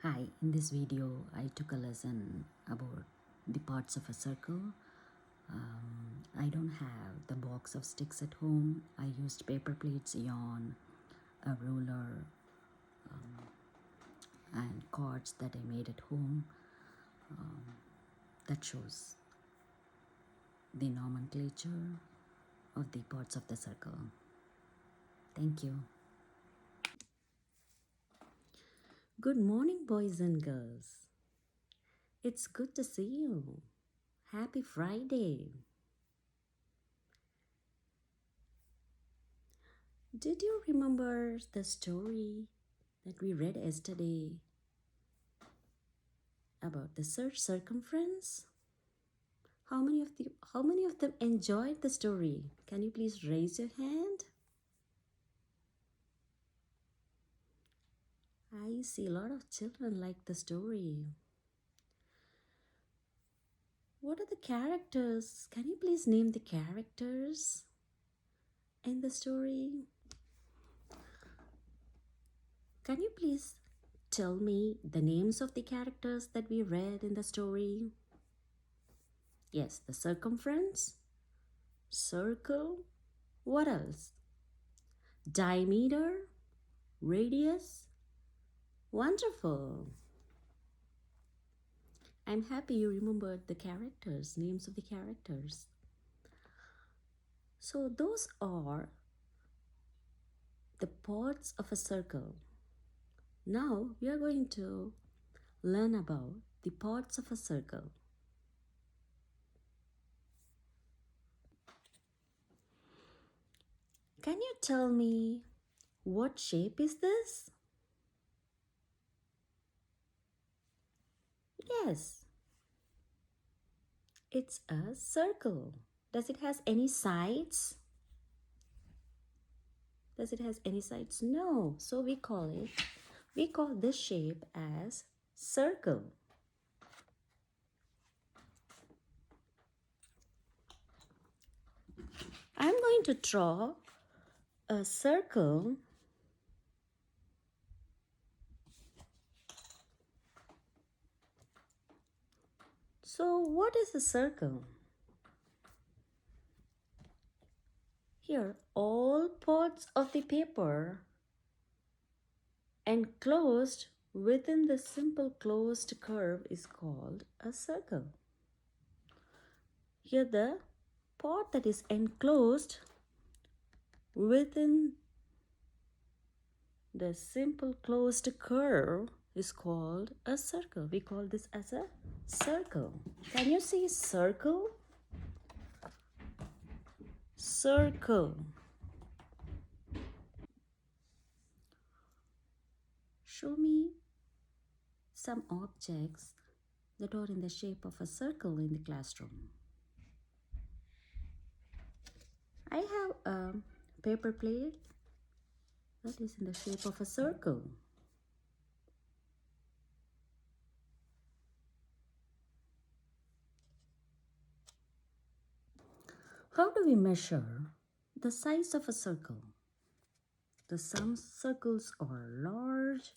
Hi, in this video I took a lesson about the parts of a circle. I don't have the box of sticks at home. I used paper plates, yarn, a ruler, and cards that I made at home. That shows the nomenclature of the parts of the circle. Thank you. Good morning, boys and girls. It's good to see you. Happy Friday. Did you remember the story that we read yesterday about the circumference? How many of them enjoyed the story? Can you please raise your hand? I see a lot of children like the story. What are the characters? Can you please name the characters in the story? Can you please tell me the names of the characters that we read in the story? Yes, the circumference, circle, what else? Diameter, radius. Wonderful. I'm happy you remembered the characters, names of the characters. So those are the parts of a circle. Now we are going to learn about the parts of a circle. Can you tell me what shape is this? Yes, it's a circle. Does it has any sides? Does it has any sides? No. So we call this shape as circle. I'm going to draw a circle. So what is a circle? Here, all parts of the paper enclosed within the simple closed curve is called a circle. Here, the part that is enclosed within the simple closed curve is called a circle. We call this as a circle. Can you see circle? Circle. Show me some objects that are in the shape of a circle in the classroom. I have a paper plate that is in the shape of a circle. How do we measure the size of a circle? Some circles are large,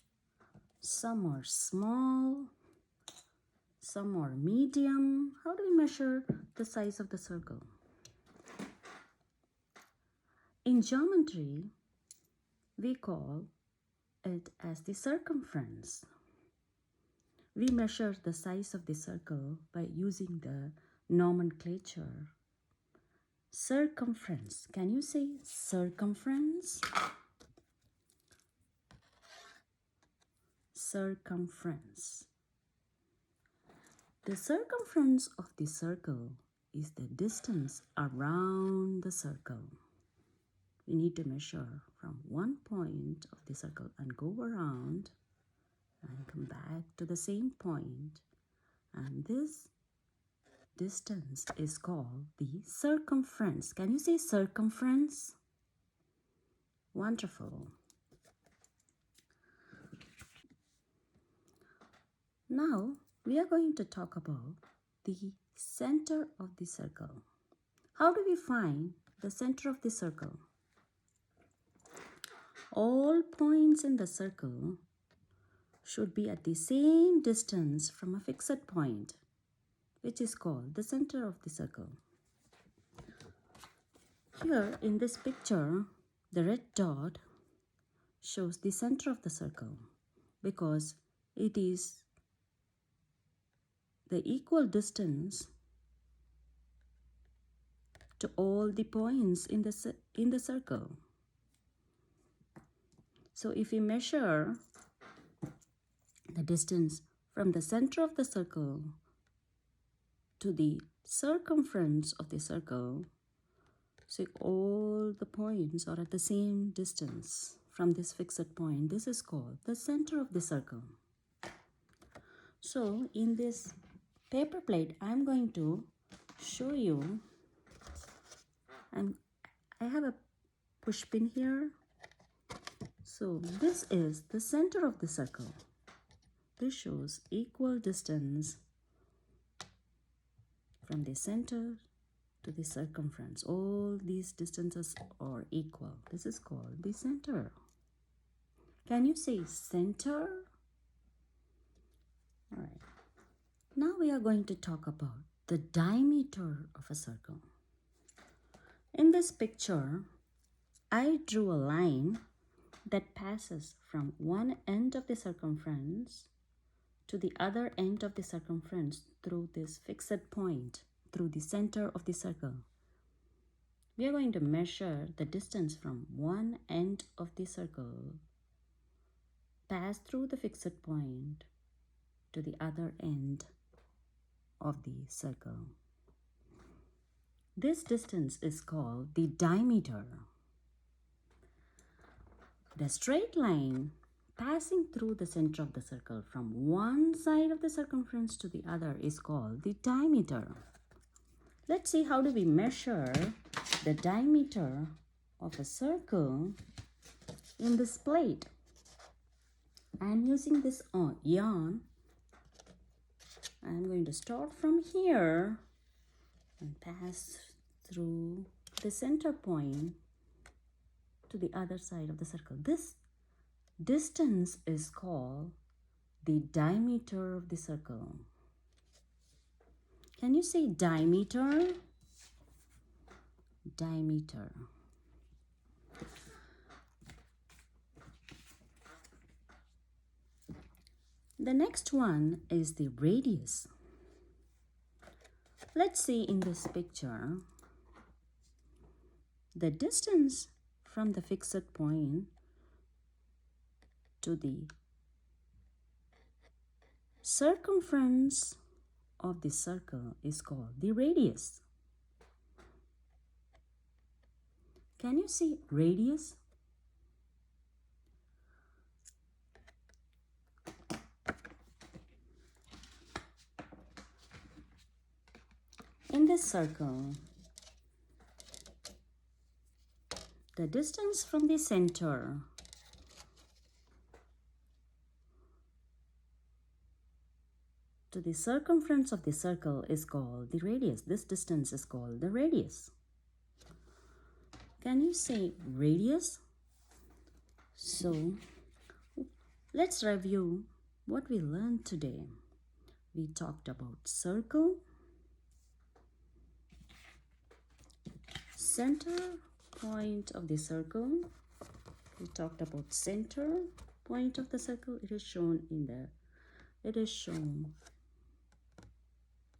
some are small, some are medium. How do we measure the size of the circle? In geometry, we call it as the circumference. We measure the size of the circle by using the nomenclature. Circumference. Can you say circumference? Circumference. The circumference of the circle is the distance around the circle. We need to measure from one point of the circle and go around and come back to the same point. And this distance is called the circumference. Can you say circumference? Wonderful. Now we are going to talk about the center of the circle. How do we find the center of the circle? All points in the circle should be at the same distance from a fixed point, which is called the center of the circle. Here in this picture, the red dot shows the center of the circle because it is the equal distance to all the points in the circle. So if we measure the distance from the center of the circle to the circumference of the circle, so all the points are at the same distance from this fixed point. This is called the center of the circle. So in this paper plate, I'm going to show you, I have a push pin here. So this is the center of the circle. This shows equal distance from the center to the circumference. All these distances are equal. This is called the center. Can you say center? All right. Now we are going to talk about the diameter of a circle. In this picture, I drew a line that passes from one end of the circumference to the other end of the circumference through this fixed point, through the center of the circle. We are going to measure the distance from one end of the circle, pass through the fixed point to the other end of the circle. This distance is called the diameter. The straight line passing through the center of the circle from one side of the circumference to the other is called the diameter. Let's see how do we measure the diameter of a circle in this plate. I'm using this yarn. I'm going to start from here and pass through the center point to the other side of the circle. This distance is called the diameter of the circle. Can you say diameter? Diameter. The next one is the radius. Let's see in this picture the distance from the fixed point to the circumference of the circle is called the radius. Can you see radius? In this circle, the distance from the center to the circumference of the circle is called the radius. This distance is called the radius. Can you say radius? So, let's review what we learned today. We talked about circle, center point of the circle. We talked about center point of the circle. It is shown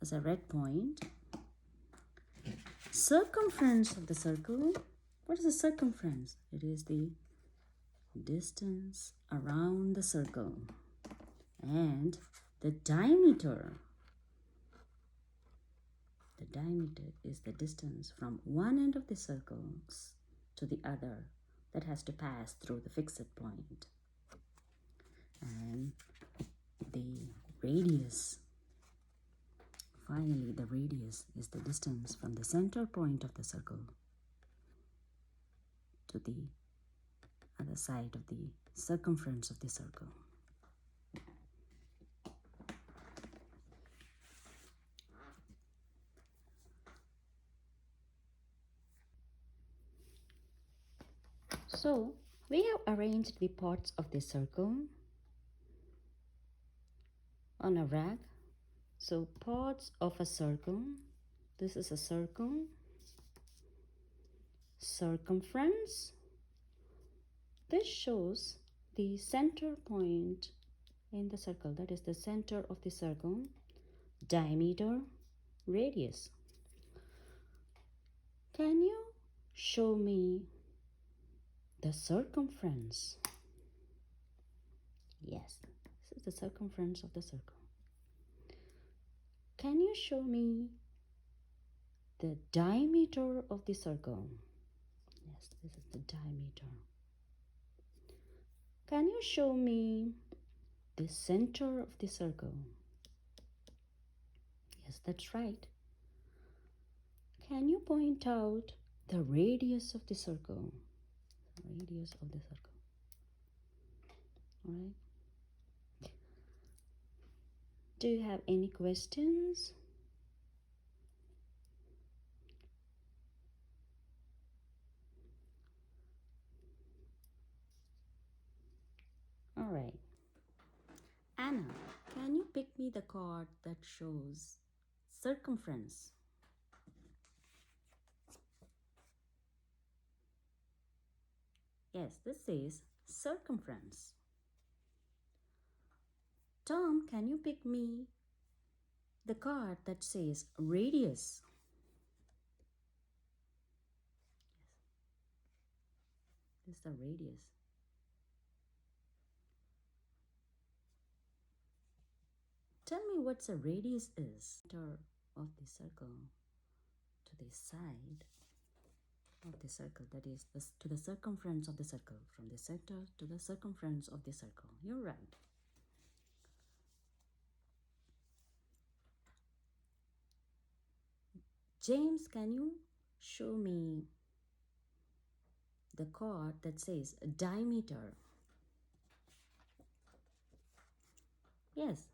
as a red point. Circumference of the circle. What is the circumference? It is the distance around the circle. And the diameter. The diameter is the distance from one end of the circle to the other that has to pass through the fixed point. And the radius. Finally, the radius is the distance from the center point of the circle to the other side of the circumference of the circle. So, we have arranged the parts of the circle on a rack. So parts of a circle. This is a circle. Circumference. This shows the center point in the circle. That is the center of the circle. Diameter, radius. Can you show me the circumference? Yes, this is the circumference of the circle. Can you show me the diameter of the circle? Yes, this is the diameter. Can you show me the center of the circle? Yes, that's right. Can you point out the radius of the circle? Radius of the circle. All right. Do you have any questions? All right. Anna, can you pick me the card that shows circumference? Yes, this says circumference. Tom, can you pick me the card that says radius? Yes, this is the radius. Tell me what the radius is. Center of the circle to the side of the circle, that is to the circumference of the circle, from the center to the circumference of the circle. You're right. James, can you show me the chord that says diameter? Yes,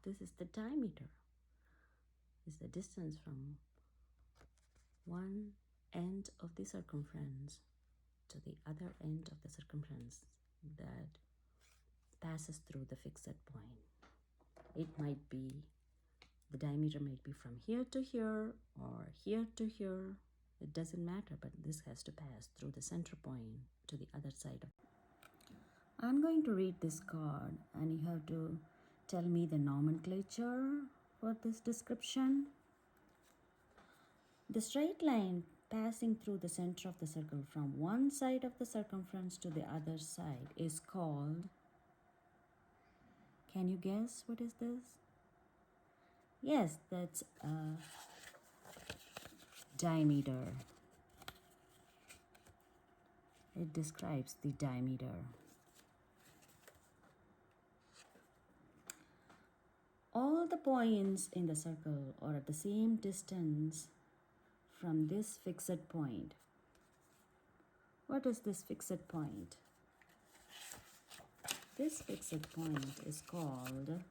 this is the diameter. It's the distance from one end of the circumference to the other end of the circumference that passes through the fixed point. It might be, the diameter might be from here to here or here to here. It doesn't matter, but this has to pass through the center point to the other side of. I'm going to read this card and you have to tell me the nomenclature for this description. The straight line passing through the center of the circle from one side of the circumference to the other side is called, can you guess what is this? Yes, that's diameter. It describes the diameter. All the points in the circle are at the same distance from this fixed point. What is this fixed point? This fixed point is called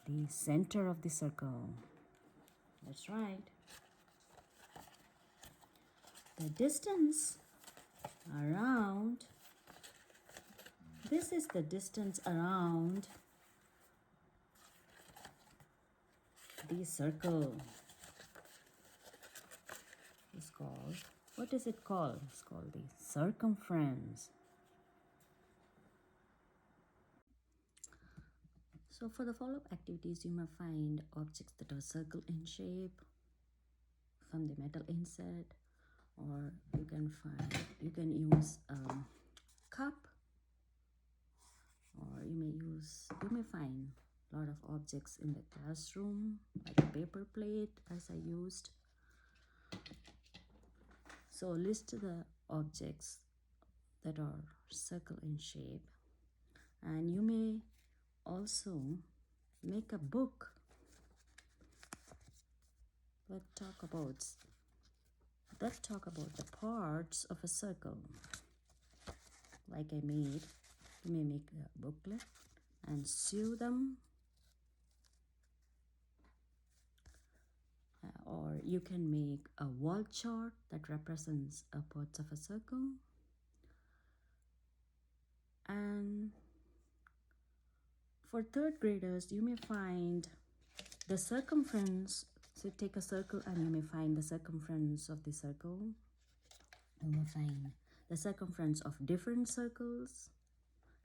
the center of the circle. That's right. The distance around, this is the distance around the circle. It's called, what is it called? It's called the circumference. So for the follow-up activities, you may find objects that are circle in shape from the metal inset, or you can use a cup, or you may find a lot of objects in the classroom, like a paper plate as I used. So list the objects that are circle in shape, and you may also make a book that talk about the parts of a circle. Like I made, you may make a booklet and sew them, or you can make a wall chart that represents parts of a circle, and For third graders, you may find the circumference. So take a circle and you may find the circumference of the circle. You may find the circumference of different circles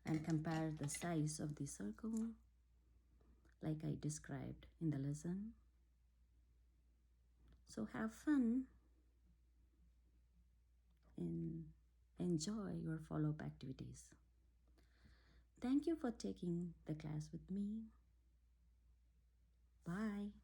and compare the size of the circle like I described in the lesson. So have fun and enjoy your follow-up activities. Thank you for taking the class with me. Bye.